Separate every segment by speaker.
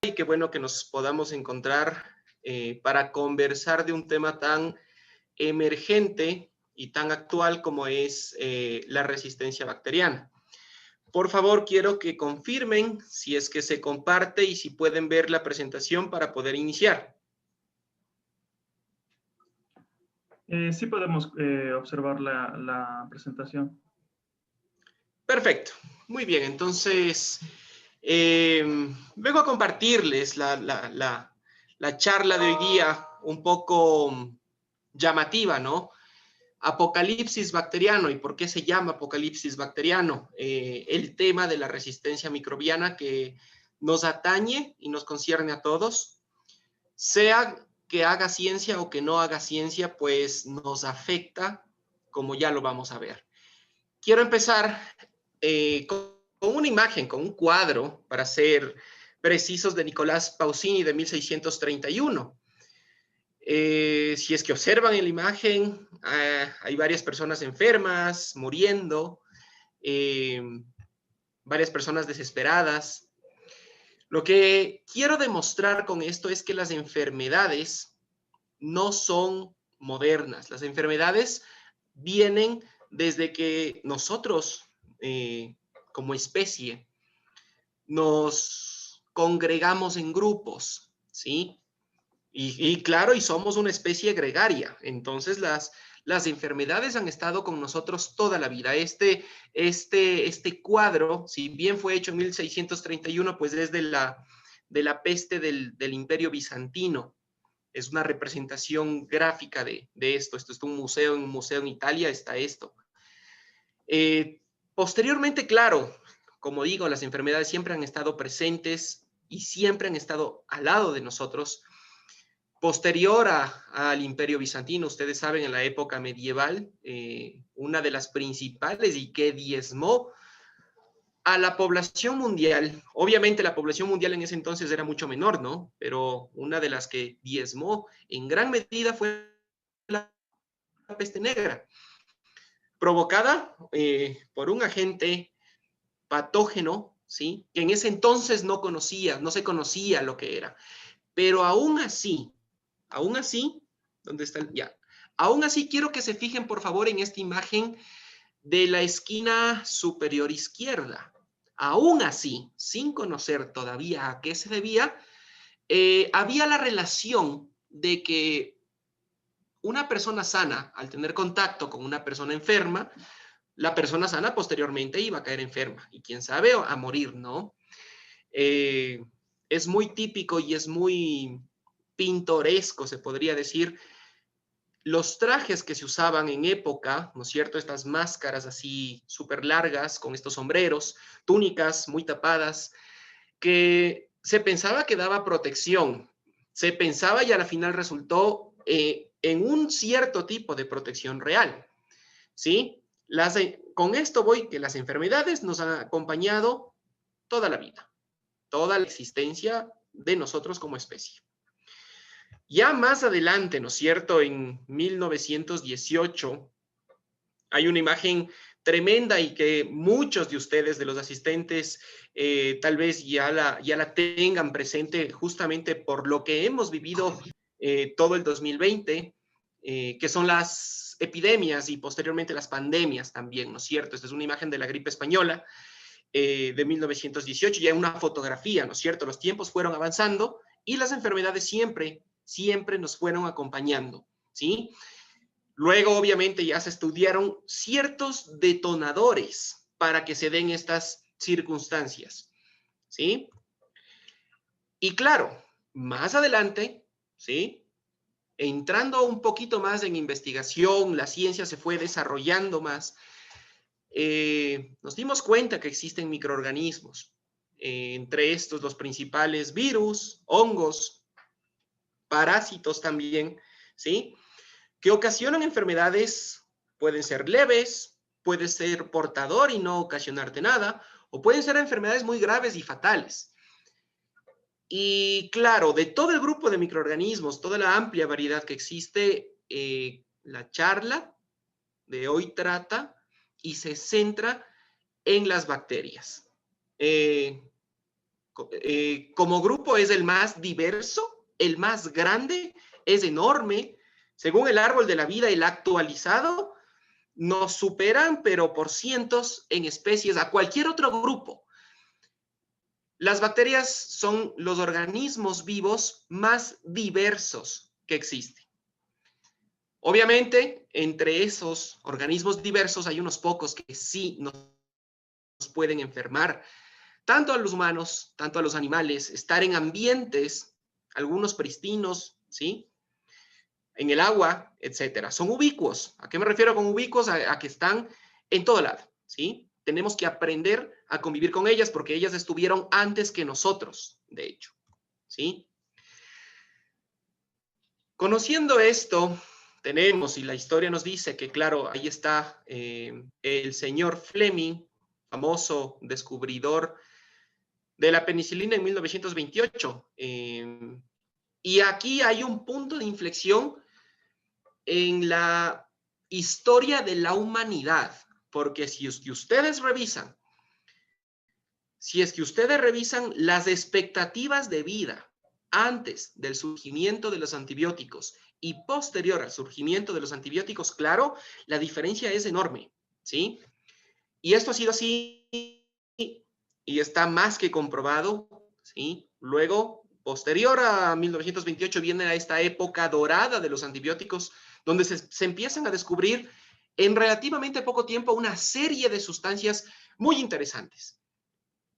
Speaker 1: y qué bueno que nos podamos encontrar para conversar de un tema tan emergente y tan actual como es la resistencia bacteriana. Por favor, quiero que confirmen si es que se comparte y si pueden ver la presentación para poder iniciar.
Speaker 2: Sí podemos observar la presentación.
Speaker 1: Perfecto. Muy bien, entonces vengo a compartirles la charla de hoy día un poco llamativa, ¿no? Apocalipsis bacteriano. ¿Y por qué se llama apocalipsis bacteriano? El tema de la resistencia microbiana que nos atañe y nos concierne a todos, sea que haga ciencia o que no haga ciencia, pues nos afecta, como ya lo vamos a ver. Quiero empezar con una imagen, con un cuadro, para ser precisos, de Nicolás Pausini de 1631. Si es que observan en la imagen, hay varias personas enfermas, muriendo, varias personas desesperadas. Lo que quiero demostrar con esto es que las enfermedades no son modernas. Las enfermedades vienen desde que nosotros, como especie, nos congregamos en grupos, ¿sí? Y claro, y somos una especie gregaria. Entonces, las enfermedades han estado con nosotros toda la vida. Este cuadro, si bien fue hecho en 1631, pues es de la peste del Imperio Bizantino. Es una representación gráfica de esto. Esto es un museo en Italia, está esto. Posteriormente, claro, como digo, las enfermedades siempre han estado presentes y siempre han estado al lado de nosotros. Posterior al Imperio Bizantino, ustedes saben, en la época medieval, una de las principales y que diezmó a la población mundial. Obviamente la población mundial en ese entonces era mucho menor, ¿no? Pero una de las que diezmó en gran medida fue la peste negra, provocada por un agente patógeno, ¿sí? Que en ese entonces no se conocía lo que era. Pero aún así, ¿dónde está el? Ya. Aún así, quiero que se fijen, por favor, en esta imagen de la esquina superior izquierda. Aún así, sin conocer todavía a qué se debía, había la relación de que una persona sana, al tener contacto con una persona enferma, la persona sana posteriormente iba a caer enferma y quién sabe, a morir, ¿no? Es muy típico y es muy pintoresco, se podría decir, los trajes que se usaban en época, ¿no es cierto? Estas máscaras así súper largas, con estos sombreros, túnicas muy tapadas, que se pensaba que daba protección, se pensaba y a la final resultó en un cierto tipo de protección real, ¿sí? Con esto voy que las enfermedades nos han acompañado toda la vida, toda la existencia de nosotros como especie. Ya más adelante, ¿no es cierto? En 1918 hay una imagen tremenda y que muchos de ustedes, de los asistentes, tal vez ya la tengan presente justamente por lo que hemos vivido todo el 2020, que son las epidemias y posteriormente las pandemias también, ¿no es cierto? Esta es una imagen de la gripe española de 1918, ya una fotografía, ¿no es cierto? Los tiempos fueron avanzando y las enfermedades siempre nos fueron acompañando, ¿sí? Luego, obviamente, ya se estudiaron ciertos detonadores para que se den estas circunstancias, ¿sí? Y claro, más adelante, ¿sí? Entrando un poquito más en investigación, la ciencia se fue desarrollando más, nos dimos cuenta que existen microorganismos, entre estos los principales virus, hongos, parásitos también, ¿sí? Que ocasionan enfermedades, pueden ser leves, puede ser portador y no ocasionarte nada, o pueden ser enfermedades muy graves y fatales. Y claro, de todo el grupo de microorganismos, toda la amplia variedad que existe, la charla de hoy trata y se centra en las bacterias. Como grupo es el más diverso, el más grande, es enorme. Según el árbol de la vida, el actualizado, nos superan, pero por cientos en especies a cualquier otro grupo. Las bacterias son los organismos vivos más diversos que existen. Obviamente, entre esos organismos diversos hay unos pocos que sí nos pueden enfermar, tanto a los humanos, tanto a los animales, estar en ambientes, algunos pristinos, ¿sí? En el agua, etcétera. Son ubicuos. ¿A qué me refiero con ubicuos? A que están en todo lado, ¿sí? Tenemos que aprender a convivir con ellas porque ellas estuvieron antes que nosotros, de hecho, ¿sí? Conociendo esto, tenemos, y la historia nos dice que, claro, ahí está el señor Fleming, famoso descubridor de la penicilina en 1928. Y aquí hay un punto de inflexión en la historia de la humanidad, porque si es que ustedes revisan, las expectativas de vida antes del surgimiento de los antibióticos y posterior al surgimiento de los antibióticos, claro, la diferencia es enorme, ¿sí? Y esto ha sido así y está más que comprobado, ¿sí? Luego, posterior a 1928, viene a esta época dorada de los antibióticos, donde se empiezan a descubrir en relativamente poco tiempo una serie de sustancias muy interesantes.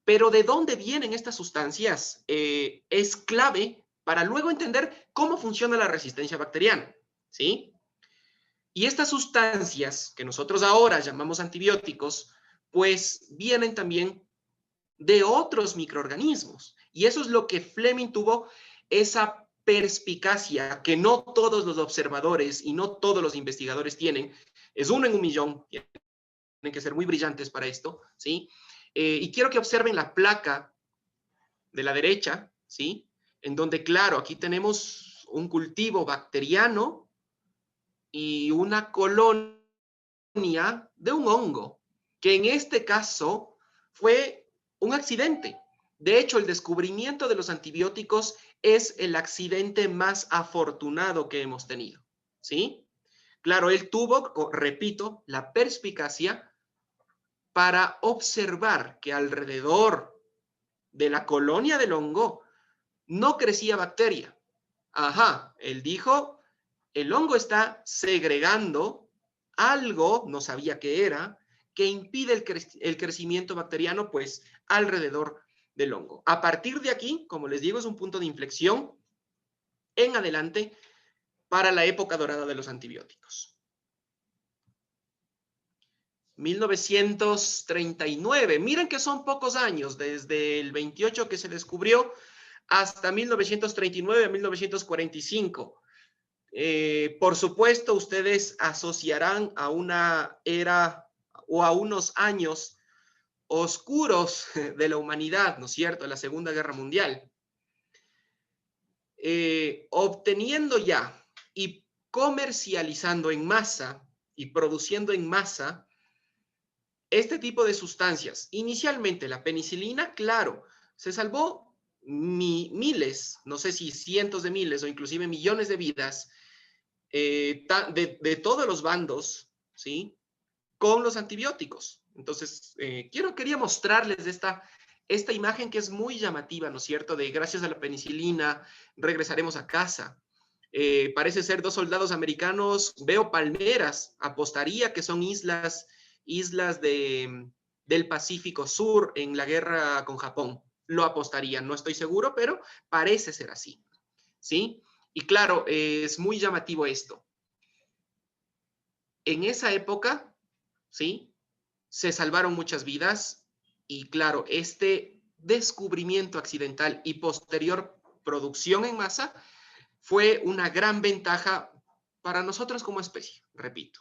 Speaker 1: Pero ¿de dónde vienen estas sustancias? Es clave para luego entender cómo funciona la resistencia bacteriana, ¿sí? Y estas sustancias que nosotros ahora llamamos antibióticos, pues vienen también de otros microorganismos. Y eso es lo que Fleming tuvo, esa perspicacia que no todos los observadores y no todos los investigadores tienen. Es uno en un millón, tienen que ser muy brillantes para esto, ¿sí? Y quiero que observen la placa de la derecha, ¿sí? En donde, claro, aquí tenemos un cultivo bacteriano y una colonia de un hongo, que en este caso fue un accidente. De hecho, el descubrimiento de los antibióticos es el accidente más afortunado que hemos tenido, ¿sí? Claro, él tuvo, repito, la perspicacia para observar que alrededor de la colonia del hongo no crecía bacteria. Ajá, él dijo, el hongo está segregando algo, no sabía qué era, que impide el crecimiento bacteriano, pues, alrededor del hongo. A partir de aquí, como les digo, es un punto de inflexión en adelante para la época dorada de los antibióticos. 1939, miren que son pocos años, desde el 28 que se descubrió hasta 1939 a 1945. Por supuesto, ustedes asociarán a una era o a unos años oscuros de la humanidad, ¿no es cierto?, la Segunda Guerra Mundial. Obteniendo ya y comercializando en masa y produciendo en masa este tipo de sustancias. Inicialmente, la penicilina, claro, se salvó miles, no sé si cientos de miles o inclusive millones de vidas de todos los bandos, ¿sí? Con los antibióticos. Entonces, quería mostrarles esta imagen que es muy llamativa, ¿no es cierto? De gracias a la penicilina regresaremos a casa. Parece ser 2 soldados americanos, veo palmeras, apostaría que son islas del Pacífico Sur en la guerra con Japón. Lo apostaría, no estoy seguro, pero parece ser así, ¿sí? Y claro, es muy llamativo esto. En esa época, ¿sí? Se salvaron muchas vidas y claro, este descubrimiento accidental y posterior producción en masa fue una gran ventaja para nosotros como especie, repito.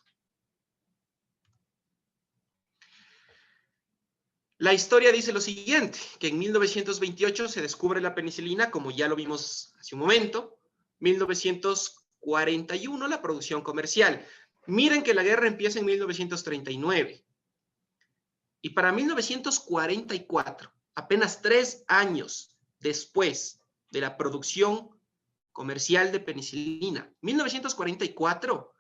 Speaker 1: La historia dice lo siguiente, que en 1928 se descubre la penicilina, como ya lo vimos hace un momento, 1941 la producción comercial. Miren que la guerra empieza en 1939. Y para 1944, apenas 3 años después de la producción comercial de penicilina. 1944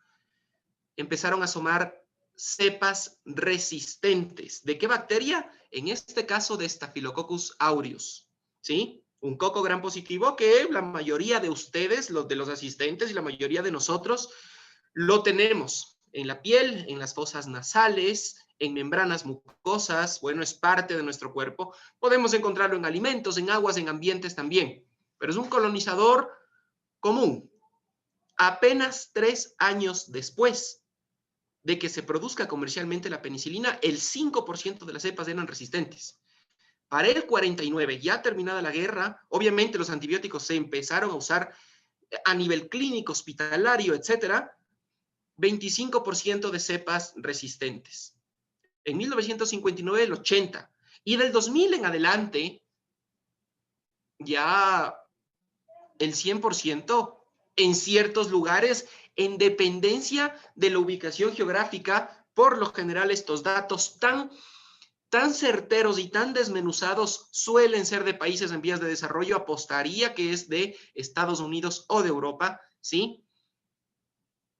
Speaker 1: empezaron a asomar cepas resistentes. ¿De qué bacteria? En este caso de Staphylococcus aureus, ¿sí? Un coco gram positivo que la mayoría de ustedes, los de los asistentes y la mayoría de nosotros, lo tenemos en la piel, en las fosas nasales, en membranas mucosas, bueno, es parte de nuestro cuerpo. Podemos encontrarlo en alimentos, en aguas, en ambientes también, pero es un colonizador común. Apenas 3 años después de que se produzca comercialmente la penicilina, el 5% de las cepas eran resistentes. Para el 49, ya terminada la guerra, obviamente los antibióticos se empezaron a usar a nivel clínico, hospitalario, etcétera, 25% de cepas resistentes. En 1959, el 80%. Y del 2000 en adelante, ya el 100% en ciertos lugares, en dependencia de la ubicación geográfica. Por lo general, estos datos tan certeros y tan desmenuzados suelen ser de países en vías de desarrollo. Apostaría que es de Estados Unidos o de Europa, ¿sí?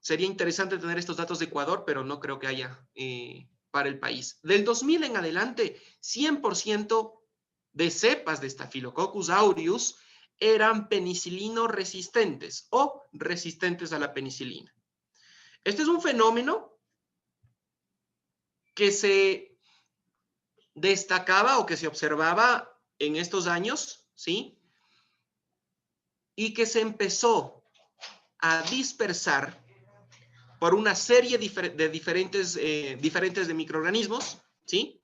Speaker 1: Sería interesante tener estos datos de Ecuador, pero no creo que haya para el país. Del 2000 en adelante, 100% de cepas de Staphylococcus aureus eran penicilino resistentes o resistentes a la penicilina. Este es un fenómeno que se destacaba o que se observaba en estos años, ¿sí? Y que se empezó a dispersar por una serie de diferentes de microorganismos, ¿sí?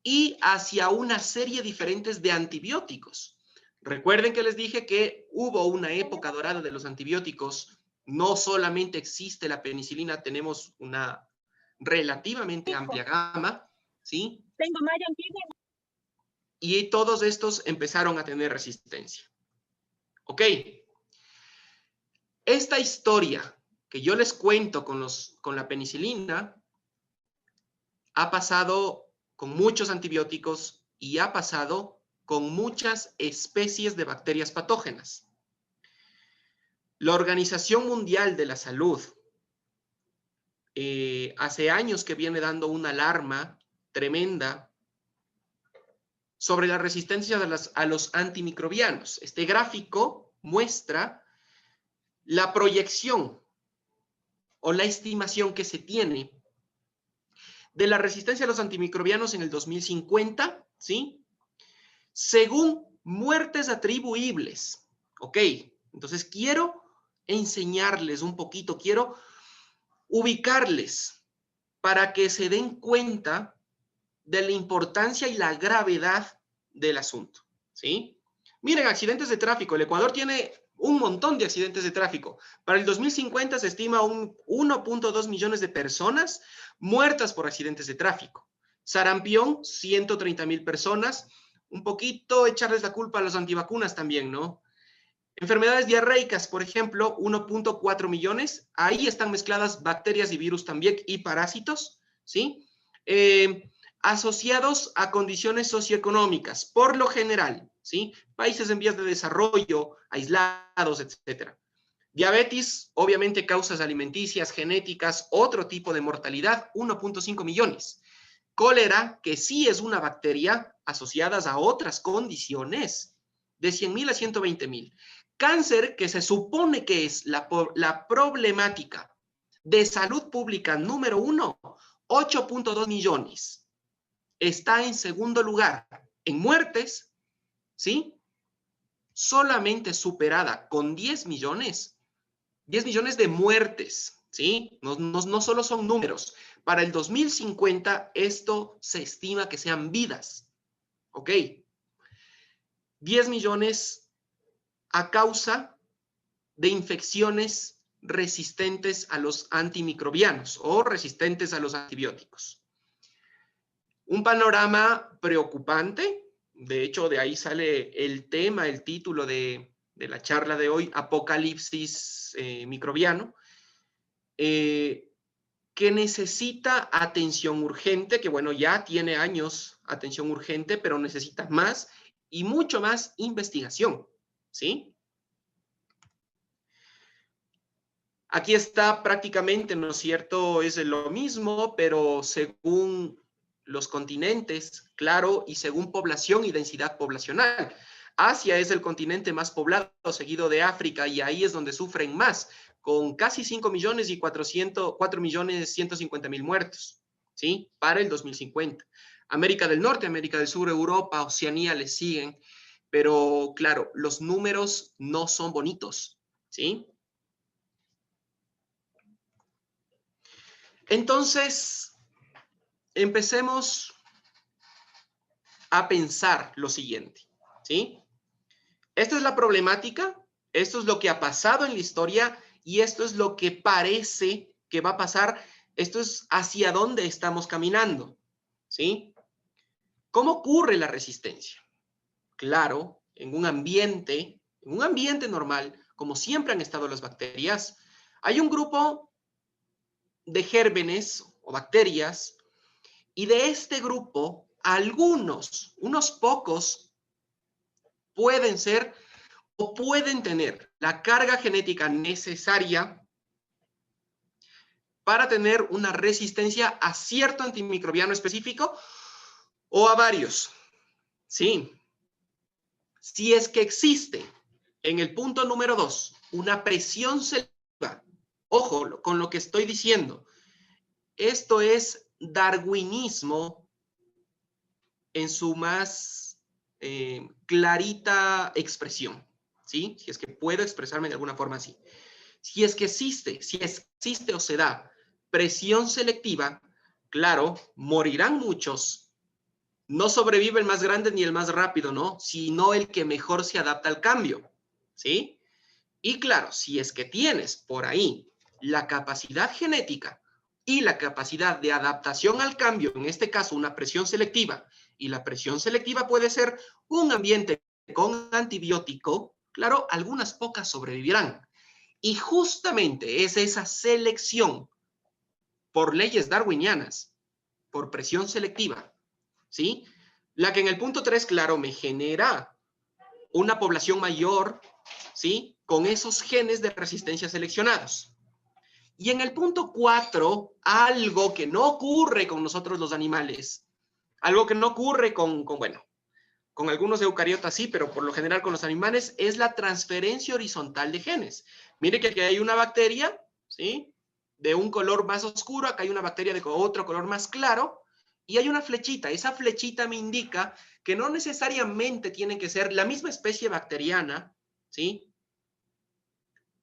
Speaker 1: Y hacia una serie diferentes de antibióticos. Recuerden que les dije que hubo una época dorada de los antibióticos. No solamente existe la penicilina, tenemos una relativamente amplia gama, ¿sí?
Speaker 3: Tengo Marian.
Speaker 1: Y todos estos empezaron a tener resistencia. ¿Ok? Esta historia que yo les cuento con la penicilina ha pasado con muchos antibióticos y ha pasado con muchas especies de bacterias patógenas. La Organización Mundial de la Salud hace años que viene dando una alarma tremenda sobre la resistencia a los antimicrobianos. Este gráfico muestra la proyección o la estimación que se tiene de la resistencia a los antimicrobianos en el 2050, ¿sí? Según muertes atribuibles. ¿Ok? Entonces quiero enseñarles un poquito, quiero ubicarles para que se den cuenta de la importancia y la gravedad del asunto, ¿sí? Miren, accidentes de tráfico. El Ecuador tiene un montón de accidentes de tráfico. Para el 2050 se estima un 1.2 millones de personas muertas por accidentes de tráfico. Sarampión, 130,000 personas. Un poquito echarles la culpa a los antivacunas también, ¿no? Enfermedades diarreicas, por ejemplo, 1.4 millones. Ahí están mezcladas bacterias y virus también y parásitos, ¿sí? Asociados a condiciones socioeconómicas, por lo general, ¿sí? Países en vías de desarrollo, aislados, etcétera. Diabetes, obviamente causas alimenticias, genéticas, otro tipo de mortalidad, 1.5 millones. Cólera, que sí es una bacteria asociadas a otras condiciones, de 100,000 a 120,000. Cáncer, que se supone que es la problemática de salud pública número 1, 8.2 millones. Está en segundo lugar en muertes, ¿sí? Solamente superada con 10 millones de muertes, ¿sí? No solo son números. Para el 2050, esto se estima que sean vidas, ¿ok? 10 millones a causa de infecciones resistentes a los antimicrobianos o resistentes a los antibióticos. Un panorama preocupante. De hecho, de ahí sale el tema, el título de la charla de hoy, Apocalipsis microbiano, que necesita atención urgente, que bueno, ya tiene años atención urgente, pero necesita más y mucho más investigación, ¿sí? Aquí está prácticamente, ¿no es cierto? Es lo mismo, pero según los continentes, claro, y según población y densidad poblacional. Asia es el continente más poblado, seguido de África, y ahí es donde sufren más, con casi 5 millones y 4.150.000 muertos, ¿sí? Para el 2050. América del Norte, América del Sur, Europa, Oceanía les siguen, pero claro, los números no son bonitos, ¿sí? Entonces, empecemos a pensar lo siguiente, ¿sí? Esto es la problemática, esto es lo que ha pasado en la historia y esto es lo que parece que va a pasar, esto es hacia dónde estamos caminando, ¿sí? ¿Cómo ocurre la resistencia? Claro, en un ambiente normal, como siempre han estado las bacterias, hay un grupo de gérmenes o bacterias y de este grupo, algunos, unos pocos, pueden ser o pueden tener la carga genética necesaria para tener una resistencia a cierto antimicrobiano específico o a varios. Sí. Si es que existe en el punto número 2 una presión selectiva, ojo con lo que estoy diciendo, esto es darwinismo en su más clarita expresión, ¿sí? Si es que puedo expresarme de alguna forma así. Si existe o se da presión selectiva, claro, morirán muchos. No sobrevive el más grande ni el más rápido, ¿no? Sino el que mejor se adapta al cambio, ¿sí? Y claro, si es que tienes por ahí la capacidad genética y la capacidad de adaptación al cambio, en este caso una presión selectiva, y la presión selectiva puede ser un ambiente con antibiótico, claro, algunas pocas sobrevivirán. Y justamente es esa selección por leyes darwinianas, por presión selectiva, ¿sí? La que en el punto 3, claro, me genera una población mayor, ¿sí? Con esos genes de resistencia seleccionados. Y en el punto 4, algo que no ocurre con nosotros los animales, algo que no ocurre bueno, con algunos eucariotas sí, pero por lo general con los animales, es la transferencia horizontal de genes. Mire que aquí hay una bacteria, ¿sí? De un color más oscuro, acá hay una bacteria de otro color más claro, y hay una flechita. Esa flechita me indica que no necesariamente tiene que ser la misma especie bacteriana, ¿sí?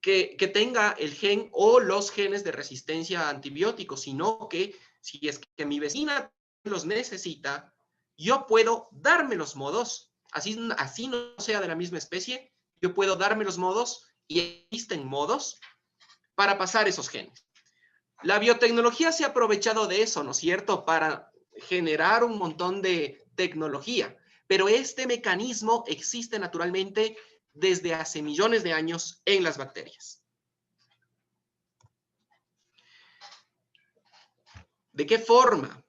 Speaker 1: Que tenga el gen o los genes de resistencia a antibióticos, sino que si es que mi vecina los necesita, yo puedo darme los modos, así no sea de la misma especie, yo puedo darme los modos y existen modos para pasar esos genes. La biotecnología se ha aprovechado de eso, ¿no es cierto?, para generar un montón de tecnología, pero este mecanismo existe naturalmente desde hace millones de años en las bacterias. ¿De qué forma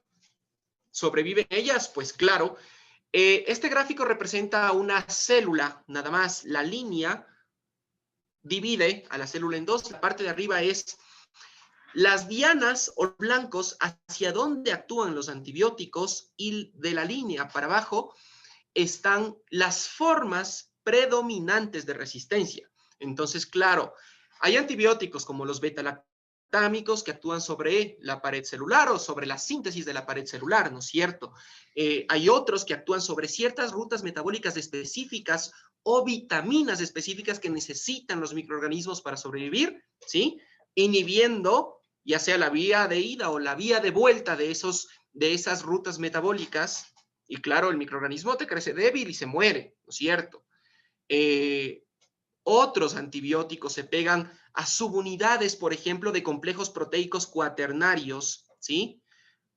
Speaker 1: sobreviven ellas? Pues claro, este gráfico representa una célula, nada más. La línea divide a la célula en dos. La parte de arriba es las dianas o blancos hacia donde actúan los antibióticos y de la línea para abajo están las formas predominantes de resistencia. Entonces, claro, hay antibióticos como los beta-lactámicos que actúan sobre la pared celular o sobre la síntesis de la pared celular, ¿no es cierto? Hay otros que actúan sobre ciertas rutas metabólicas específicas o vitaminas específicas que necesitan los microorganismos para sobrevivir, ¿sí? Inhibiendo ya sea la vía de ida o la vía de vuelta de esas rutas metabólicas. Y claro, el microorganismo te crece débil y se muere, ¿no es cierto? Otros antibióticos se pegan a subunidades, por ejemplo, de complejos proteicos cuaternarios, ¿sí?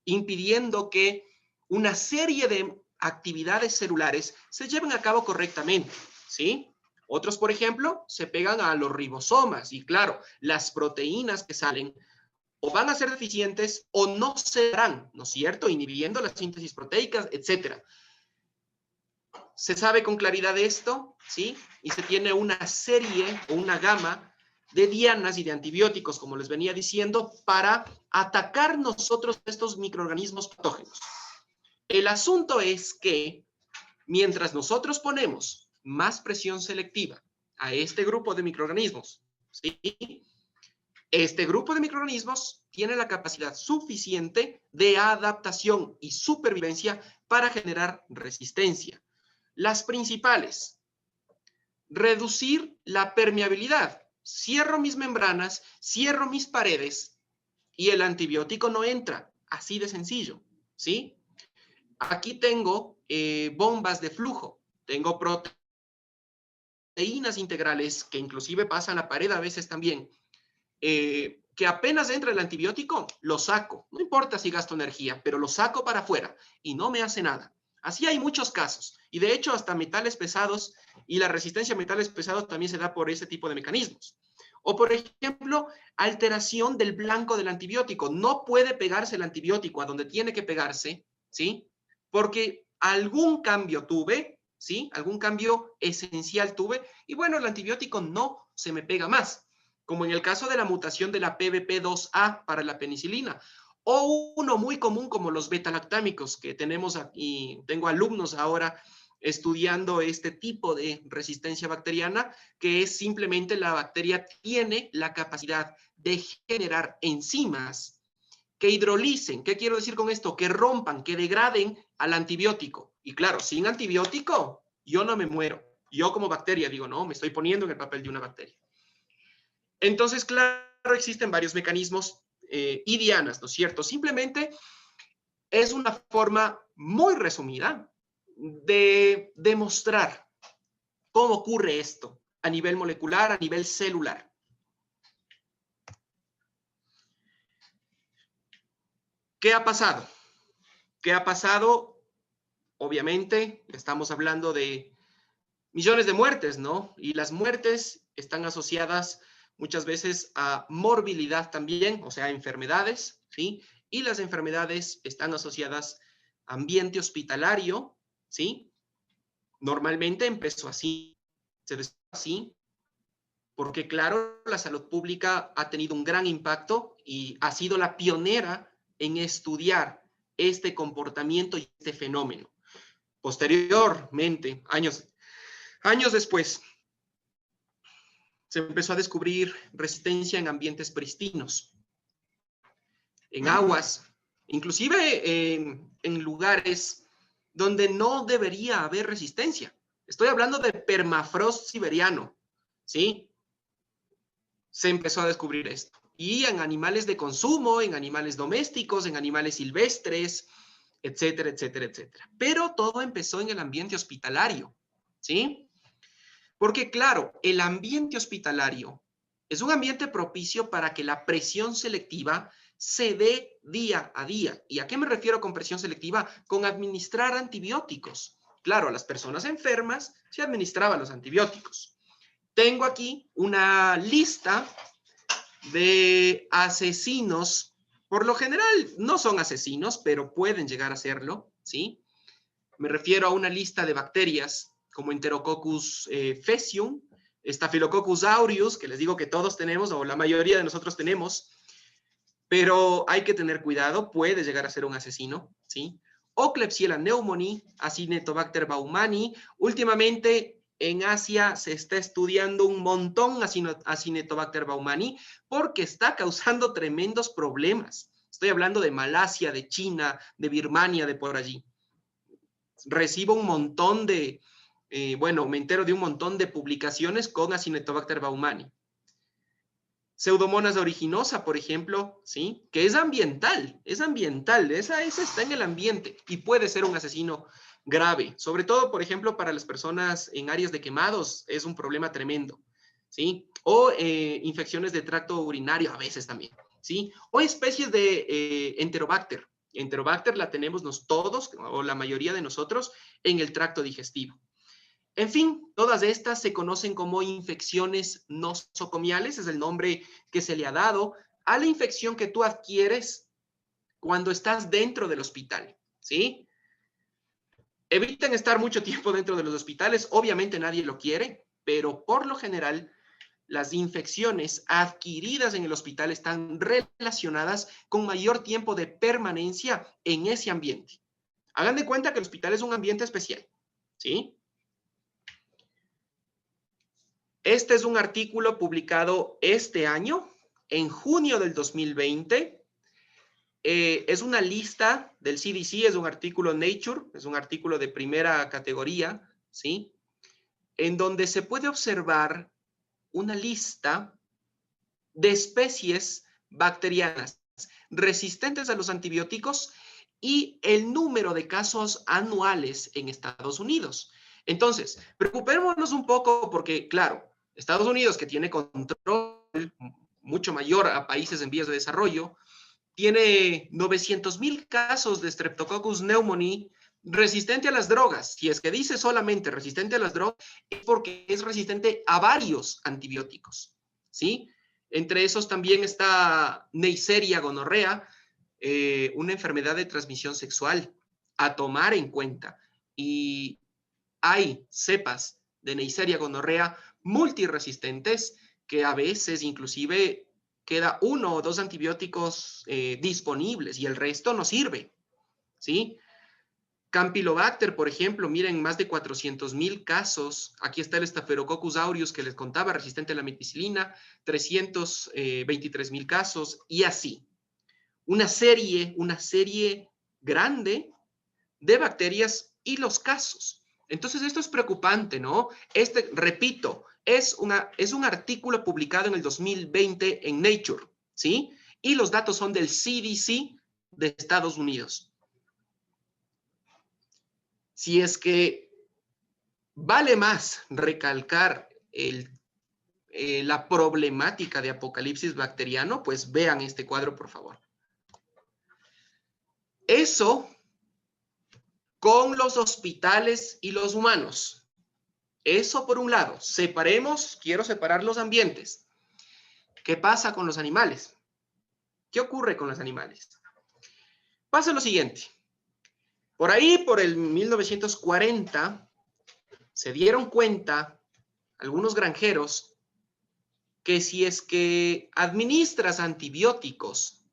Speaker 1: Impidiendo que una serie de actividades celulares se lleven a cabo correctamente, ¿sí? Otros, por ejemplo, se pegan a los ribosomas y claro, las proteínas que salen o van a ser deficientes o no se darán, ¿no es cierto? Inhibiendo la síntesis proteica, etcétera. Se sabe con claridad esto, ¿sí? Y se tiene una serie o una gama de dianas y de antibióticos, como les venía diciendo, para atacar nosotros estos microorganismos patógenos. El asunto es que mientras nosotros ponemos más presión selectiva a este grupo de microorganismos, ¿sí? Este grupo de microorganismos tiene la capacidad suficiente de adaptación y supervivencia para generar resistencia. Las principales: reducir la permeabilidad. Cierro mis membranas, cierro mis paredes y el antibiótico no entra. Así de sencillo, ¿sí? Aquí tengo bombas de flujo, tengo proteínas integrales que inclusive pasan la pared a veces también, que apenas entra el antibiótico, lo saco. No importa si gasto energía, pero lo saco para afuera y no me hace nada. Así hay muchos casos. Y de hecho, hasta metales pesados y la resistencia a metales pesados también se da por ese tipo de mecanismos. O, por ejemplo, alteración del blanco del antibiótico. No puede pegarse el antibiótico a donde tiene que pegarse, ¿sí? Porque algún cambio tuve, ¿sí? Algún cambio esencial tuve. Y bueno, el antibiótico no se me pega más, como en el caso de la mutación de la PBP2A para la penicilina, o uno muy común como los beta-lactámicos, que tenemos aquí, tengo alumnos ahora estudiando este tipo de resistencia bacteriana, que es simplemente la bacteria tiene la capacidad de generar enzimas que hidrolicen. ¿Qué quiero decir con esto? Que rompan, que degraden al antibiótico. Y claro, sin antibiótico, yo no me muero. Yo como bacteria digo, no, me estoy poniendo en el papel de una bacteria. Entonces, claro, existen varios mecanismos y dianas, ¿no es cierto? Simplemente es una forma muy resumida de demostrar cómo ocurre esto a nivel molecular, a nivel celular. ¿Qué ha pasado? ¿Qué ha pasado? Obviamente, estamos hablando de millones de muertes, ¿no? Y las muertes están asociadas muchas veces a morbilidad también, o sea, enfermedades, ¿sí? Y las enfermedades están asociadas a ambiente hospitalario, ¿sí? Normalmente empezó así, se desarrolló así, porque claro, la salud pública ha tenido un gran impacto y ha sido la pionera en estudiar este comportamiento y este fenómeno. Posteriormente, años después, se empezó a descubrir resistencia en ambientes pristinos, en aguas, inclusive en lugares donde no debería haber resistencia. Estoy hablando de permafrost siberiano, ¿sí? Se empezó a descubrir esto. Y en animales de consumo, en animales domésticos, en animales silvestres, etcétera, etcétera, etcétera. Pero todo empezó en el ambiente hospitalario, ¿sí? Porque claro, el ambiente hospitalario es un ambiente propicio para que la presión selectiva se dé día a día. ¿Y a qué me refiero con presión selectiva? Con administrar antibióticos. Claro, a las personas enfermas se administraban los antibióticos. Tengo aquí una lista de asesinos. Por lo general no son asesinos, pero pueden llegar a serlo, ¿sí? Me refiero a una lista de bacterias como Enterococcus faecium, Staphylococcus aureus, que les digo que todos tenemos, o la mayoría de nosotros tenemos, pero hay que tener cuidado, puede llegar a ser un asesino, ¿sí? O Klebsiella pneumoniae, Acinetobacter baumannii. Últimamente en Asia se está estudiando un montón Acinetobacter baumannii porque está causando tremendos problemas. Estoy hablando de Malasia, de China, de Birmania, de por allí. Recibo un montón de, bueno, me entero de un montón de publicaciones con Acinetobacter baumannii. Pseudomonas aeruginosa, por ejemplo, ¿sí? Que es ambiental, esa está en el ambiente y puede ser un asesino grave, sobre todo, por ejemplo, para las personas en áreas de quemados, es un problema tremendo, ¿sí? O infecciones de tracto urinario a veces también, ¿sí? O especies de Enterobacter. Enterobacter la tenemos todos, o la mayoría de nosotros, en el tracto digestivo. En fin, todas estas se conocen como infecciones nosocomiales, es el nombre que se le ha dado a la infección que tú adquieres cuando estás dentro del hospital, ¿sí? Eviten estar mucho tiempo dentro de los hospitales. Obviamente nadie lo quiere, pero por lo general las infecciones adquiridas en el hospital están relacionadas con mayor tiempo de permanencia en ese ambiente. Hagan de cuenta que el hospital es un ambiente especial, ¿sí? Este es un artículo publicado este año, en junio del 2020. Es una lista del CDC, es un artículo Nature, es un artículo de primera categoría, ¿sí? En donde se puede observar una lista de especies bacterianas resistentes a los antibióticos y el número de casos anuales en Estados Unidos. Entonces, preocupémonos un poco porque, claro, Estados Unidos, que tiene control mucho mayor a países en vías de desarrollo, tiene 900,000 casos de Streptococcus pneumoniae resistente a las drogas. Si es que dice solamente resistente a las drogas, es porque es resistente a varios antibióticos, ¿sí? Entre esos también está Neisseria gonorrea, una enfermedad de transmisión sexual a tomar en cuenta. Y hay cepas de Neisseria gonorrea multiresistentes que a veces inclusive queda 1 o 2 antibióticos disponibles y el resto no sirve, ¿sí? Campylobacter, por ejemplo, miren, más de 400,000 casos. Aquí está el Staphylococcus aureus que les contaba, resistente a la meticilina, 323,000 casos y así. Una serie grande de bacterias y los casos. Entonces, esto es preocupante, ¿no? Repito, es un artículo publicado en el 2020 en Nature, ¿sí? Y los datos son del CDC de Estados Unidos. Si es que vale más recalcar la problemática de apocalipsis bacteriano, pues vean este cuadro, por favor. Eso con los hospitales y los humanos. Eso por un lado. Quiero separar los ambientes. ¿Qué pasa con los animales? ¿Qué ocurre con los animales? Pasa lo siguiente. Por ahí, por el 1940, se dieron cuenta algunos granjeros que si es que administras antibióticos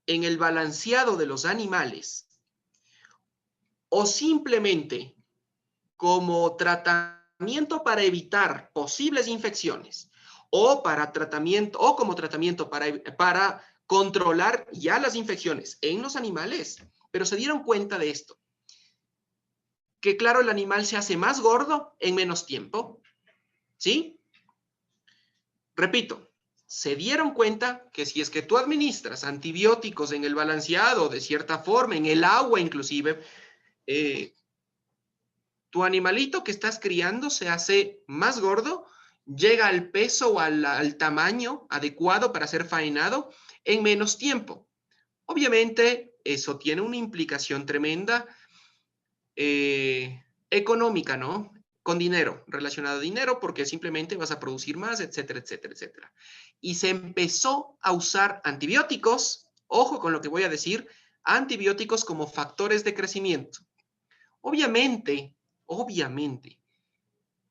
Speaker 1: en el balanceado de los animales o simplemente como tratamiento para evitar posibles infecciones o como tratamiento para controlar ya las infecciones en los animales, pero se dieron cuenta de esto, que claro, el animal se hace más gordo en menos tiempo, ¿sí? Repito, se dieron cuenta que si es que tú administras antibióticos en el balanceado de cierta forma, en el agua inclusive, tu animalito que estás criando se hace más gordo, llega al peso o al tamaño adecuado para ser faenado en menos tiempo. Obviamente, eso tiene una implicación tremenda económica, ¿no? Con dinero, relacionado a dinero, porque simplemente vas a producir más, etcétera, etcétera, etcétera. Y se empezó a usar antibióticos, ojo con lo que voy a decir, antibióticos como factores de crecimiento. Obviamente,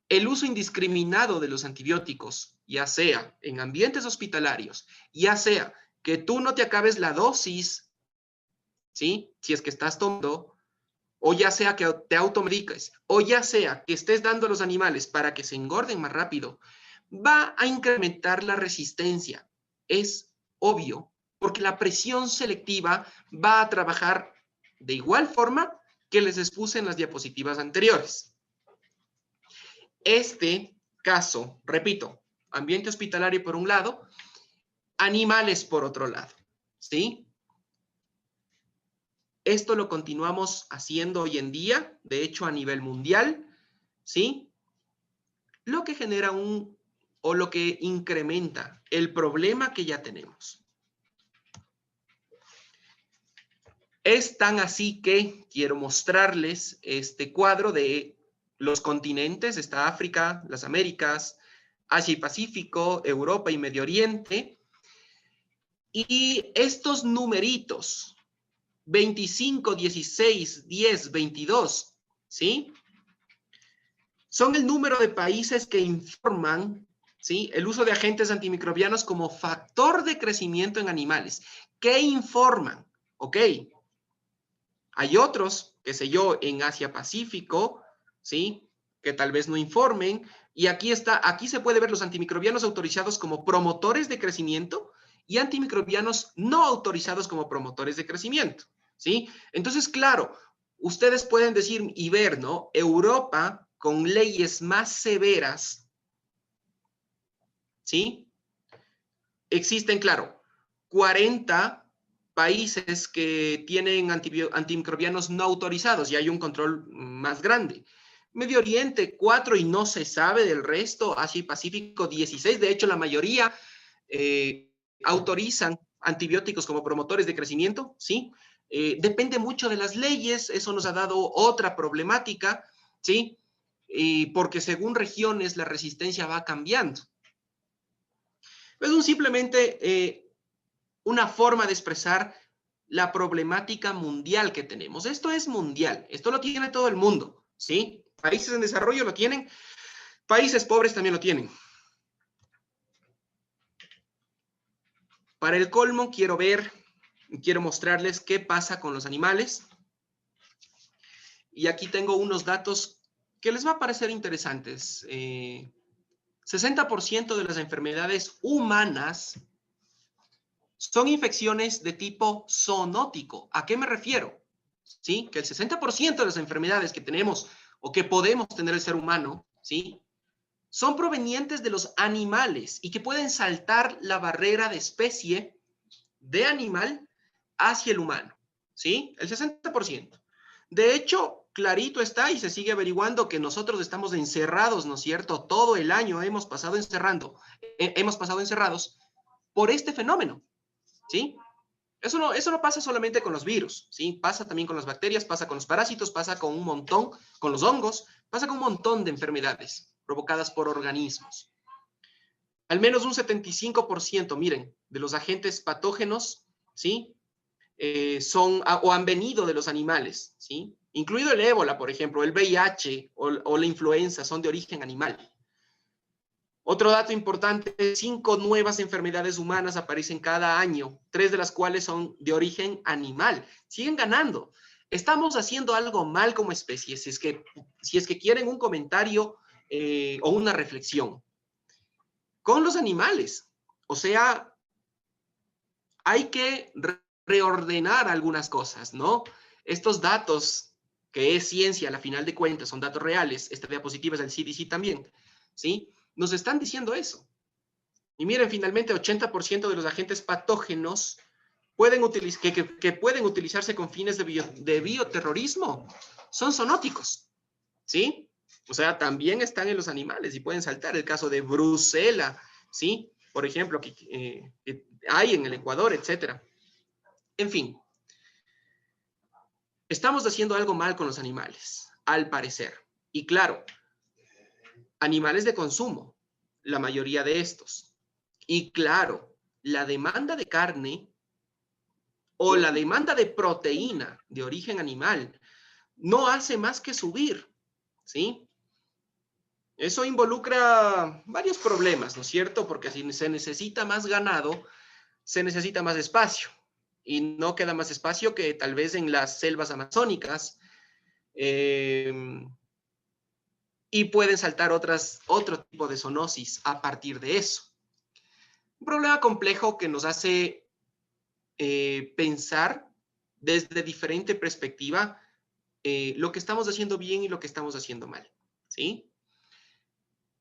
Speaker 1: el uso indiscriminado de los antibióticos, ya sea en ambientes hospitalarios, ya sea que tú no te acabes la dosis, ¿sí? Si es que estás tomando, o ya sea que te automediques, o ya sea que estés dando a los animales para que se engorden más rápido, va a incrementar la resistencia. Es obvio, porque la presión selectiva va a trabajar de igual forma que les expuse en las diapositivas anteriores. Este caso, repito, ambiente hospitalario por un lado, animales por otro lado, ¿sí? Esto lo continuamos haciendo hoy en día, de hecho a nivel mundial, ¿sí? Lo que genera o lo que incrementa el problema que ya tenemos. Es tan así que quiero mostrarles este cuadro de los continentes. Está África, las Américas, Asia y Pacífico, Europa y Medio Oriente. Y estos numeritos, 25, 16, 10, 22, ¿sí? Son el número de países que informan, ¿sí?, el uso de agentes antimicrobianos como factor de crecimiento en animales. ¿Qué informan? Ok. Hay otros, qué sé yo, en Asia-Pacífico, ¿sí?, que tal vez no informen. Y aquí se puede ver los antimicrobianos autorizados como promotores de crecimiento y antimicrobianos no autorizados como promotores de crecimiento, ¿sí? Entonces, claro, ustedes pueden decir y ver, ¿no? Europa con leyes más severas, ¿sí? Existen, claro, 40 países que tienen antimicrobianos no autorizados y hay un control más grande. Medio Oriente, 4 y no se sabe del resto. Asia y Pacífico, 16. De hecho, la mayoría autorizan antibióticos como promotores de crecimiento, ¿sí? Depende mucho de las leyes, eso nos ha dado otra problemática, ¿sí? Porque según regiones la resistencia va cambiando. Es simplemente una forma de expresar la problemática mundial que tenemos. Esto es mundial, esto lo tiene todo el mundo, ¿sí? Países en desarrollo lo tienen, países pobres también lo tienen. Para el colmo, quiero mostrarles qué pasa con los animales. Y aquí tengo unos datos que les va a parecer interesantes. 60% de las enfermedades humanas son infecciones de tipo zoonótico. ¿A qué me refiero? ¿Sí? Que el 60% de las enfermedades que tenemos o que podemos tener el ser humano, ¿sí?, son provenientes de los animales y que pueden saltar la barrera de especie de animal hacia el humano, ¿sí? El 60%. De hecho, clarito está y se sigue averiguando que nosotros estamos encerrados, ¿no es cierto? Todo el año hemos pasado encerrados por este fenómeno, ¿sí? Eso no pasa solamente con los virus, ¿sí? Pasa también con las bacterias, pasa con los parásitos, pasa con un montón, con los hongos, pasa con un montón de enfermedades provocadas por organismos. Al menos un 75%, miren, de los agentes patógenos, ¿sí?, son o han venido de los animales, ¿sí? Incluido el ébola, por ejemplo, el VIH o la influenza son de origen animal. Otro dato importante, 5 nuevas enfermedades humanas aparecen cada año, 3 de las cuales son de origen animal. Siguen ganando. Estamos haciendo algo mal como especie, si es que quieren un comentario o una reflexión. Con los animales, o sea, hay que reordenar algunas cosas, ¿no? Estos datos, que es ciencia, a la final de cuentas, son datos reales, esta diapositiva es del CDC también, ¿sí? Nos están diciendo eso. Y miren, finalmente, 80% de los agentes patógenos que pueden utilizarse con fines de bioterrorismo son zoonóticos, ¿sí? O sea, también están en los animales y pueden saltar. El caso de Brucela, ¿sí? Por ejemplo, que hay en el Ecuador, etcétera. En fin, estamos haciendo algo mal con los animales, al parecer. Y claro, animales de consumo, la mayoría de estos. Y claro, la demanda de carne o la demanda de proteína de origen animal no hace más que subir, ¿sí? Eso involucra varios problemas, ¿no es cierto? Porque si se necesita más ganado, se necesita más espacio. Y no queda más espacio que tal vez en las selvas amazónicas. Y pueden saltar otro tipo de zoonosis a partir de eso. Un problema complejo que nos hace pensar desde diferente perspectiva lo que estamos haciendo bien y lo que estamos haciendo mal, ¿sí?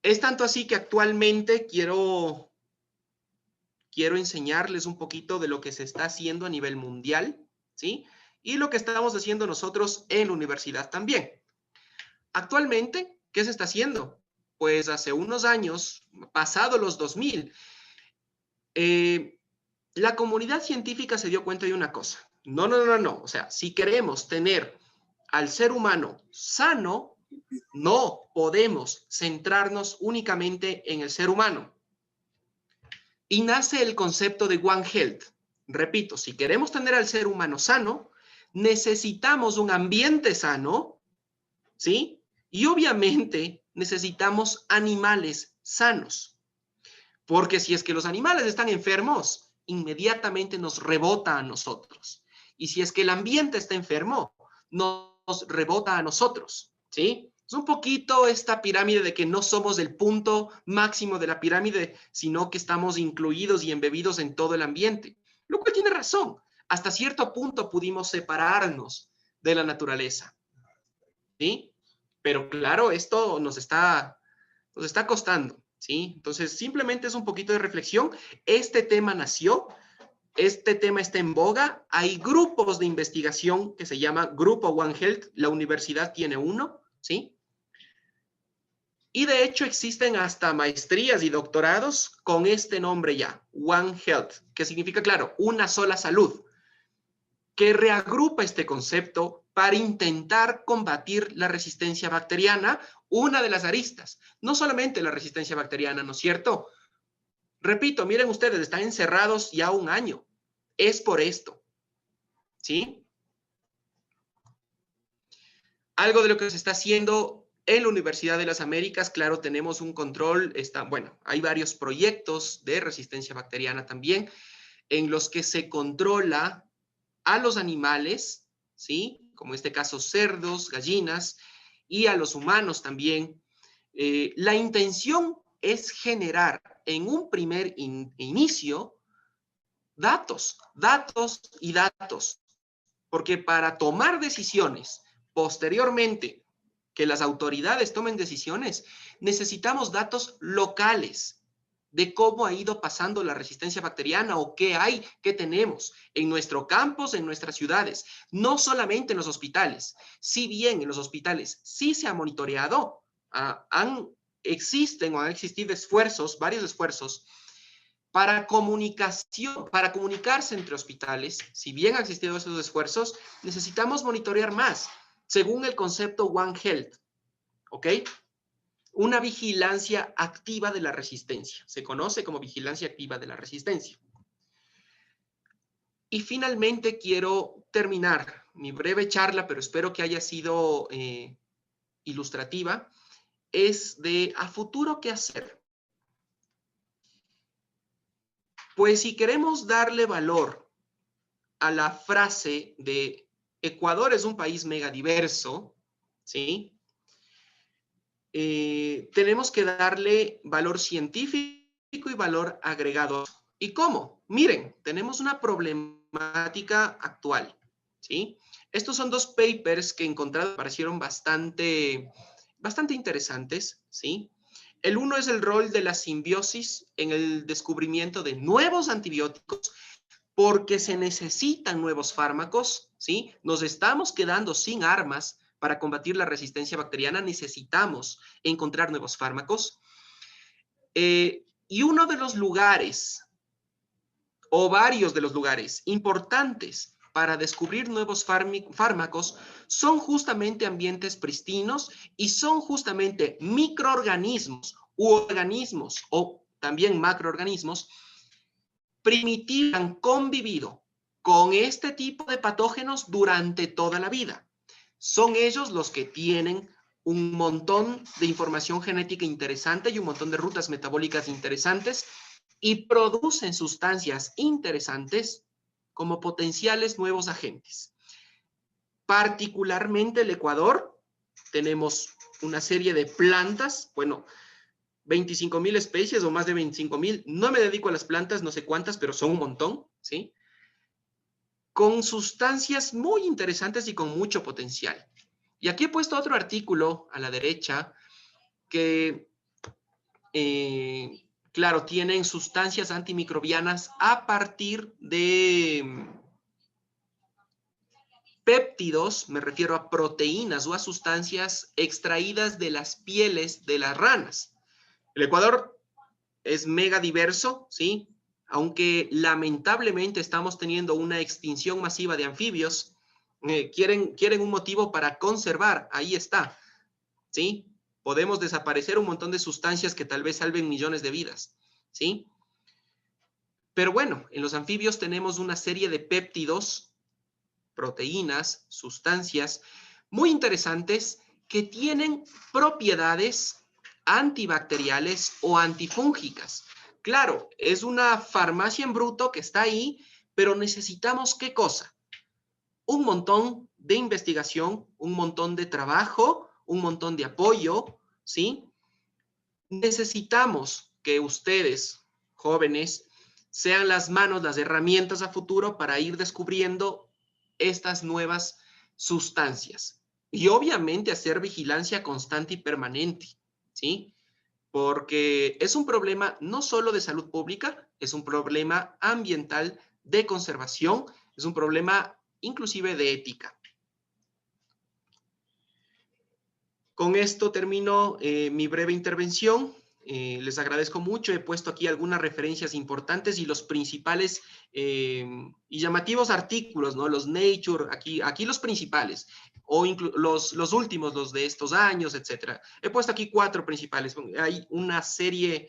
Speaker 1: Es tanto así que actualmente quiero enseñarles un poquito de lo que se está haciendo a nivel mundial, ¿sí? Y lo que estamos haciendo nosotros en la universidad también. Actualmente, ¿qué se está haciendo? Pues hace unos años, pasado los 2000, la comunidad científica se dio cuenta de una cosa. No. O sea, si queremos tener al ser humano sano, no podemos centrarnos únicamente en el ser humano. Y nace el concepto de One Health. Repito, si queremos tener al ser humano sano, necesitamos un ambiente sano, ¿sí? Y obviamente necesitamos animales sanos. Porque si es que los animales están enfermos, inmediatamente nos rebota a nosotros. Y si es que el ambiente está enfermo, nos rebota a nosotros, ¿sí? Es un poquito esta pirámide de que no somos el punto máximo de la pirámide, sino que estamos incluidos y embebidos en todo el ambiente. Lo cual tiene razón. Hasta cierto punto pudimos separarnos de la naturaleza, ¿sí? Pero claro, esto nos está costando, ¿sí? Entonces, simplemente es un poquito de reflexión. Este tema nació, este tema está en boga. Hay grupos de investigación que se llama Grupo One Health. La universidad tiene uno, ¿sí? Y de hecho existen hasta maestrías y doctorados con este nombre ya, One Health, que significa, claro, una sola salud, que reagrupa este concepto para intentar combatir la resistencia bacteriana, una de las aristas. No solamente la resistencia bacteriana, ¿no es cierto? Repito, miren ustedes, están encerrados ya un año. Es por esto, ¿sí? Algo de lo que se está haciendo en la Universidad de las Américas, claro, tenemos un control, bueno, hay varios proyectos de resistencia bacteriana también, en los que se controla a los animales, ¿sí? Como en este caso cerdos, gallinas, y a los humanos también. La intención es generar en un primer inicio datos, datos y datos, porque para tomar decisiones posteriormente, que las autoridades tomen decisiones, necesitamos datos locales de cómo ha ido pasando la resistencia bacteriana o qué hay, qué tenemos en nuestro campus, en nuestras ciudades, no solamente en los hospitales. Si bien en los hospitales sí se ha monitoreado, existen o han existido esfuerzos, varios esfuerzos, para comunicación, para comunicarse entre hospitales. Si bien han existido esos esfuerzos, necesitamos monitorear más, según el concepto One Health, ¿ok? Una vigilancia activa de la resistencia. Se conoce como vigilancia activa de la resistencia. Y finalmente quiero terminar mi breve charla, pero espero que haya sido ilustrativa, es de a futuro qué hacer. Pues si queremos darle valor a la frase de Ecuador es un país megadiverso, ¿sí? Tenemos que darle valor científico y valor agregado. ¿Y cómo? Miren, tenemos una problemática actual, ¿sí? Estos son dos papers que he encontrado, parecieron bastante interesantes, ¿sí? El uno es el rol de la simbiosis en el descubrimiento de nuevos antibióticos porque se necesitan nuevos fármacos, ¿sí? Nos estamos quedando sin armas para combatir la resistencia bacteriana, necesitamos encontrar nuevos fármacos. Y uno de los lugares, o varios de los lugares importantes para descubrir nuevos fármacos son justamente ambientes pristinos y son justamente microorganismos u organismos o también macroorganismos primitivos han convivido con este tipo de patógenos durante toda la vida. Son ellos los que tienen un montón de información genética interesante y un montón de rutas metabólicas interesantes y producen sustancias interesantes como potenciales nuevos agentes. Particularmente el Ecuador, tenemos una serie de plantas, bueno, 25,000 especies o más de 25,000. No me dedico a las plantas, no sé cuántas, pero son un montón, ¿sí? Con sustancias muy interesantes y con mucho potencial. Y aquí he puesto otro artículo a la derecha que, claro, tienen sustancias antimicrobianas a partir de péptidos, me refiero a proteínas o a sustancias extraídas de las pieles de las ranas. El Ecuador es mega diverso, ¿sí? Aunque lamentablemente estamos teniendo una extinción masiva de anfibios, quieren un motivo para conservar, ahí está, ¿sí? Podemos desaparecer un montón de sustancias que tal vez salven millones de vidas, ¿sí? Pero bueno, en los anfibios tenemos una serie de péptidos, proteínas, sustancias muy interesantes que tienen propiedades antibacteriales o antifúngicas. Claro, es una farmacia en bruto que está ahí, pero necesitamos ¿qué cosa? Un montón de investigación, un montón de trabajo, un montón de apoyo, ¿sí? Necesitamos que ustedes, jóvenes, sean las manos, las herramientas a futuro para ir descubriendo estas nuevas sustancias. Y obviamente hacer vigilancia constante y permanente, ¿sí? Porque es un problema no solo de salud pública, es un problema ambiental, de conservación, es un problema inclusive de ética. Con esto termino mi breve intervención. Les agradezco mucho. He puesto aquí algunas referencias importantes y los principales y llamativos artículos, ¿no? Los Nature, aquí los principales, o los últimos, los de estos años, etcétera. He puesto aquí 4 principales. Hay una serie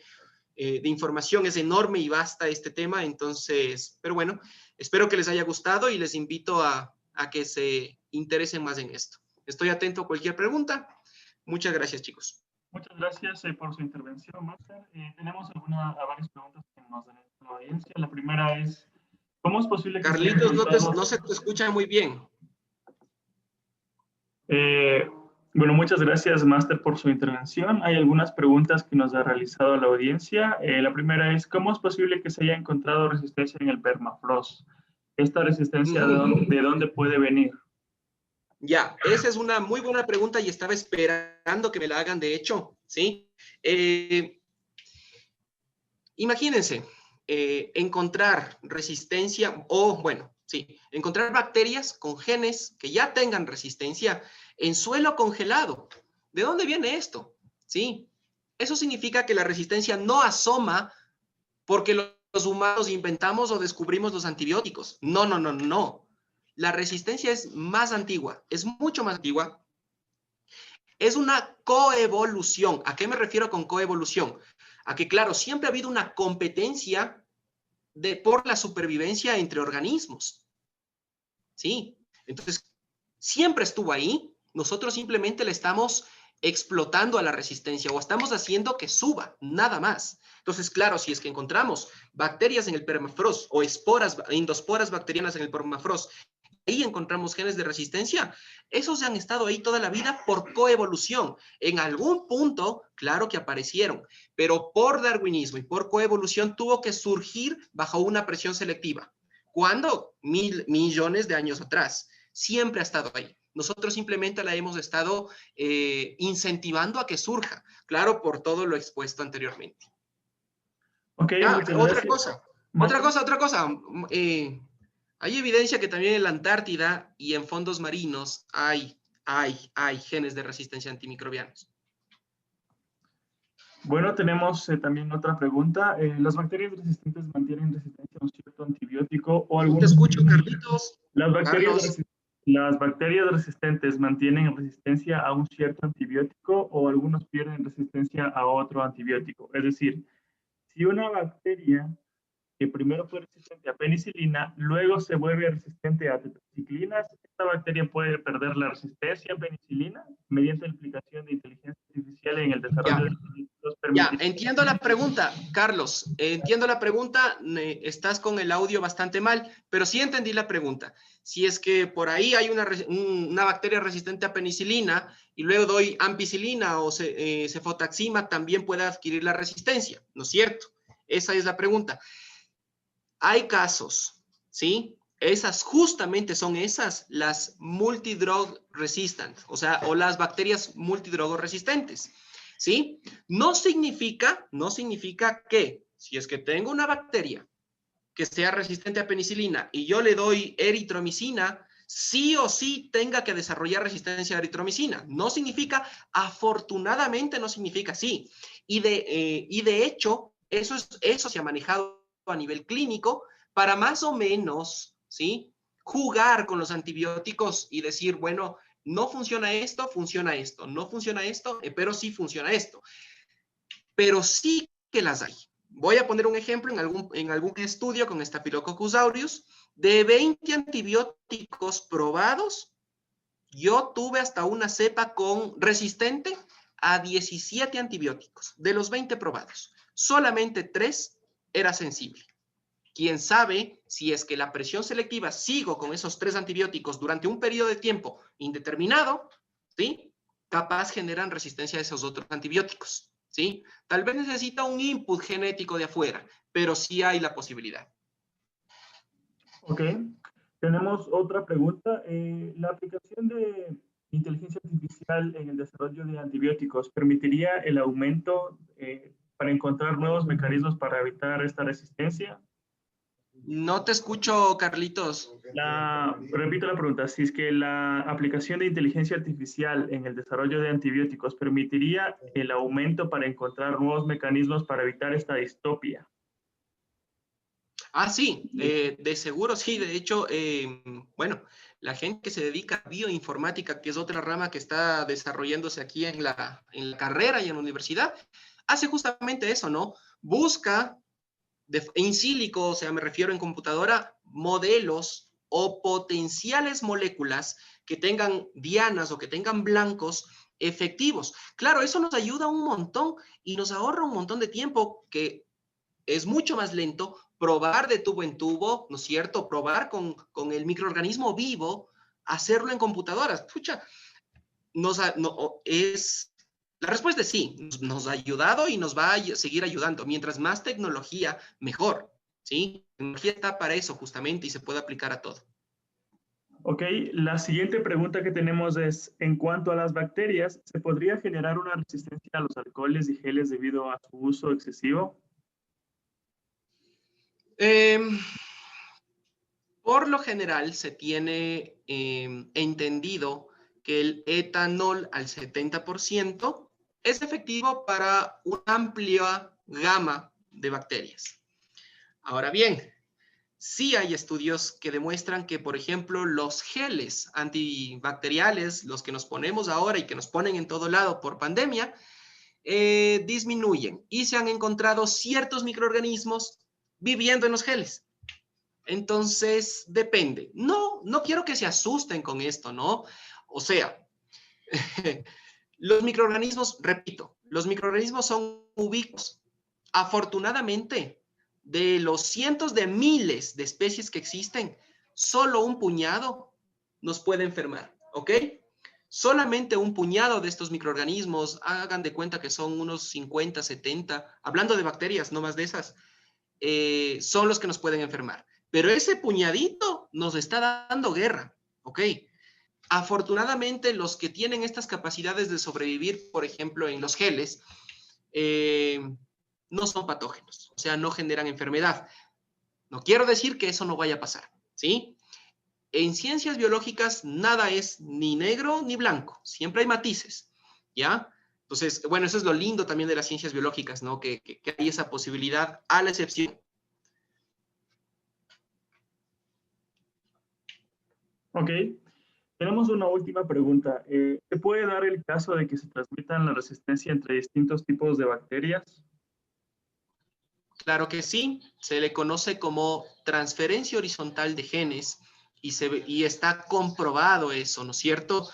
Speaker 1: de información, es enorme y vasta este tema, entonces, pero bueno, espero que les haya gustado y les invito a que se interesen más en esto. Estoy atento a cualquier pregunta. Muchas gracias, chicos.
Speaker 2: Muchas gracias por su intervención, Máster. Tenemos varias preguntas que nos dan la audiencia. La primera es, ¿cómo es posible que
Speaker 1: Carlitos, no se te escucha muy bien.
Speaker 2: Bueno, muchas gracias, Máster, por su intervención. Hay algunas preguntas que nos ha realizado la audiencia. La primera es, ¿cómo es posible que se haya encontrado resistencia en el permafrost? ¿Esta resistencia de dónde puede venir?
Speaker 1: Ya, esa es una muy buena pregunta y estaba esperando que me la hagan, de hecho, ¿sí? Imagínense, encontrar resistencia encontrar bacterias con genes que ya tengan resistencia en suelo congelado. ¿De dónde viene esto? ¿Sí? Eso significa que la resistencia no asoma porque los humanos inventamos o descubrimos los antibióticos. No, no, no, no. La resistencia es más antigua, es mucho más antigua. Es una coevolución. ¿A qué me refiero con coevolución? A que, claro, siempre ha habido una competencia por la supervivencia entre organismos. ¿Sí? Entonces, siempre estuvo ahí. Nosotros simplemente le estamos explotando a la resistencia o estamos haciendo que suba, nada más. Entonces, claro, si es que encontramos bacterias en el permafrost o endosporas bacterianas en el permafrost, ahí encontramos genes de resistencia, esos han estado ahí toda la vida por coevolución. En algún punto, claro que aparecieron, pero por darwinismo y por coevolución tuvo que surgir bajo una presión selectiva. ¿Cuándo? Millones de años atrás. Siempre ha estado ahí. Nosotros simplemente la hemos estado incentivando a que surja, claro, por todo lo expuesto anteriormente.
Speaker 2: Okay,
Speaker 1: otra cosa. Hay evidencia que también en la Antártida y en fondos marinos hay genes de resistencia antimicrobianos.
Speaker 2: Bueno, tenemos también otra pregunta. ¿Las bacterias resistentes mantienen resistencia a un cierto antibiótico o algunos?
Speaker 1: Te escucho, Carlitos.
Speaker 2: ¿Las bacterias resistentes mantienen resistencia a un cierto antibiótico o algunos pierden resistencia a otro antibiótico? Es decir, si una bacteria que primero fue resistente a penicilina, luego se vuelve resistente a tetraciclinas, esta bacteria puede perder la resistencia a penicilina mediante la aplicación de inteligencia artificial en el desarrollo de los
Speaker 1: Ya, entiendo la pregunta, Carlos. Entiendo la pregunta. Estás con el audio bastante mal, pero sí entendí la pregunta. Si es que por ahí hay una bacteria resistente a penicilina y luego doy ampicilina o cefotaxima, también puede adquirir la resistencia, ¿no es cierto? Esa es la pregunta. Hay casos, ¿sí? Justamente son esas, las multidrug resistant, o las bacterias multidrogo resistentes. ¿Sí? No significa que si es que tengo una bacteria que sea resistente a penicilina y yo le doy eritromicina, sí o sí tenga que desarrollar resistencia a eritromicina. No significa, afortunadamente no significa sí. Y de hecho, eso se ha manejado a nivel clínico para más o menos, ¿sí? Jugar con los antibióticos y decir, bueno, no funciona esto, no funciona esto, pero sí funciona esto. Pero sí que las hay. Voy a poner un ejemplo en algún estudio con Staphylococcus aureus. De 20 antibióticos probados, yo tuve hasta una cepa resistente a 17 antibióticos. De los 20 probados, solamente 3 era sensible. Quién sabe si es que la presión selectiva sigo con esos 3 antibióticos durante un periodo de tiempo indeterminado, ¿sí? Capaz generan resistencia a esos otros antibióticos, ¿sí? Tal vez necesita un input genético de afuera, pero sí hay la posibilidad.
Speaker 2: Ok. Tenemos otra pregunta. ¿La aplicación de inteligencia artificial en el desarrollo de antibióticos permitiría el aumento para encontrar nuevos mecanismos para evitar esta resistencia?
Speaker 1: No te escucho, Carlitos.
Speaker 2: Repito la pregunta, si es que la aplicación de inteligencia artificial en el desarrollo de antibióticos permitiría el aumento para encontrar nuevos mecanismos para evitar esta distopia.
Speaker 1: Sí, de seguro sí. De hecho, bueno, la gente que se dedica a bioinformática, que es otra rama que está desarrollándose aquí en la carrera y en la universidad, hace justamente eso, ¿no? Busca in silico, o sea, me refiero en computadora, modelos o potenciales moléculas que tengan dianas o que tengan blancos efectivos. Claro, eso nos ayuda un montón y nos ahorra un montón de tiempo que es mucho más lento probar de tubo en tubo, ¿no es cierto? Probar con el microorganismo vivo, hacerlo en computadoras. Pucha, la respuesta es sí, nos ha ayudado y nos va a seguir ayudando. Mientras más tecnología, mejor, ¿sí? La tecnología está para eso justamente y se puede aplicar a todo.
Speaker 2: Ok, la siguiente pregunta que tenemos es, en cuanto a las bacterias, ¿se podría generar una resistencia a los alcoholes y geles debido a su uso excesivo?
Speaker 1: Por lo general se tiene entendido que el etanol al 70% es efectivo para una amplia gama de bacterias. Ahora bien, sí hay estudios que demuestran que, por ejemplo, los geles antibacteriales, los que nos ponemos ahora y que nos ponen en todo lado por pandemia, disminuyen y se han encontrado ciertos microorganismos viviendo en los geles. Entonces, depende. No quiero que se asusten con esto, ¿no? O sea, los microorganismos, repito, los microorganismos son ubicuos. Afortunadamente, de los cientos de miles de especies que existen, solo un puñado nos puede enfermar, ¿ok? Solamente un puñado de estos microorganismos, hagan de cuenta que son unos 50, 70, hablando de bacterias, no más de esas, son los que nos pueden enfermar. Pero ese puñadito nos está dando guerra, ¿ok? Afortunadamente, los que tienen estas capacidades de sobrevivir, por ejemplo, en los geles, no son patógenos, o sea, no generan enfermedad. No quiero decir que eso no vaya a pasar, ¿sí? En ciencias biológicas nada es ni negro ni blanco, siempre hay matices, ¿ya? Entonces, bueno, eso es lo lindo también de las ciencias biológicas, ¿no? Que hay esa posibilidad a la excepción.
Speaker 2: Ok, tenemos una última pregunta. ¿Se puede dar el caso de que se transmitan la resistencia entre distintos tipos de bacterias?
Speaker 1: Claro que sí, se le conoce como transferencia horizontal de genes y está comprobado eso, ¿no es cierto?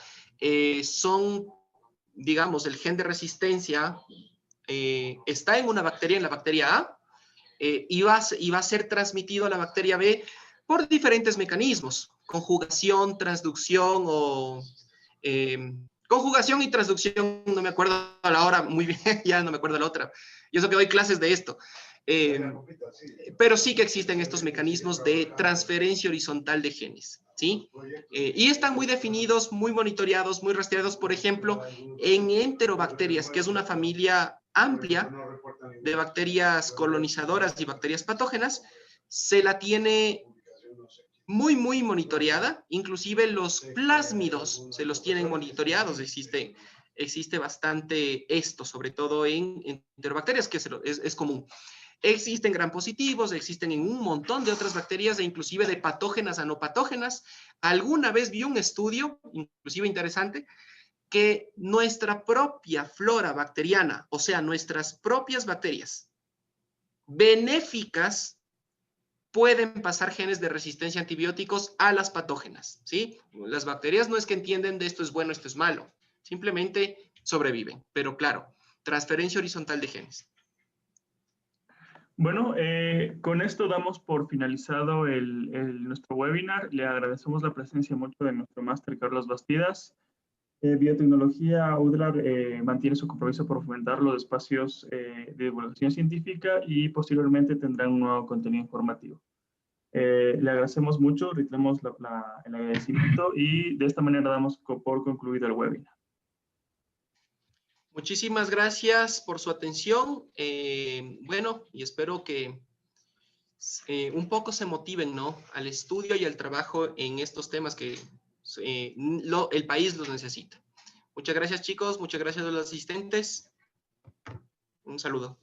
Speaker 1: Digamos, el gen de resistencia está en una bacteria, en la bacteria A, y va a ser transmitido a la bacteria B por diferentes mecanismos, conjugación, transducción o... conjugación y transducción, no me acuerdo a la hora muy bien, ya no me acuerdo la otra. Y eso que doy clases de esto. Pero sí que existen estos mecanismos de transferencia horizontal de genes, ¿sí? Y están muy definidos, muy monitoreados, muy rastreados, por ejemplo, en enterobacterias, que es una familia amplia de bacterias colonizadoras y bacterias patógenas, se la tiene muy monitoreada, inclusive los plásmidos se los tienen monitoreados, existe bastante esto, sobre todo en enterobacterias, que es común. Existen gram positivos, existen en un montón de otras bacterias e inclusive de patógenas a no patógenas. Alguna vez vi un estudio, inclusive interesante, que nuestra propia flora bacteriana, o sea, nuestras propias bacterias, benéficas pueden pasar genes de resistencia a antibióticos a las patógenas, ¿sí? Las bacterias no es que entienden de esto es bueno, esto es malo, simplemente sobreviven, pero claro, transferencia horizontal de genes.
Speaker 2: Bueno, con esto damos por finalizado nuestro webinar. Le agradecemos la presencia mucho de nuestro máster Carlos Bastidas. Biotecnología UDLAR mantiene su compromiso por fomentar los espacios de divulgación científica y posteriormente tendrán un nuevo contenido informativo. Le agradecemos mucho, reiteramos el agradecimiento y de esta manera damos por concluido el webinar.
Speaker 1: Muchísimas gracias por su atención. Bueno, y espero que un poco se motiven, ¿no?, al estudio y al trabajo en estos temas que el país los necesita. Muchas gracias, chicos. Muchas gracias a los asistentes. Un saludo.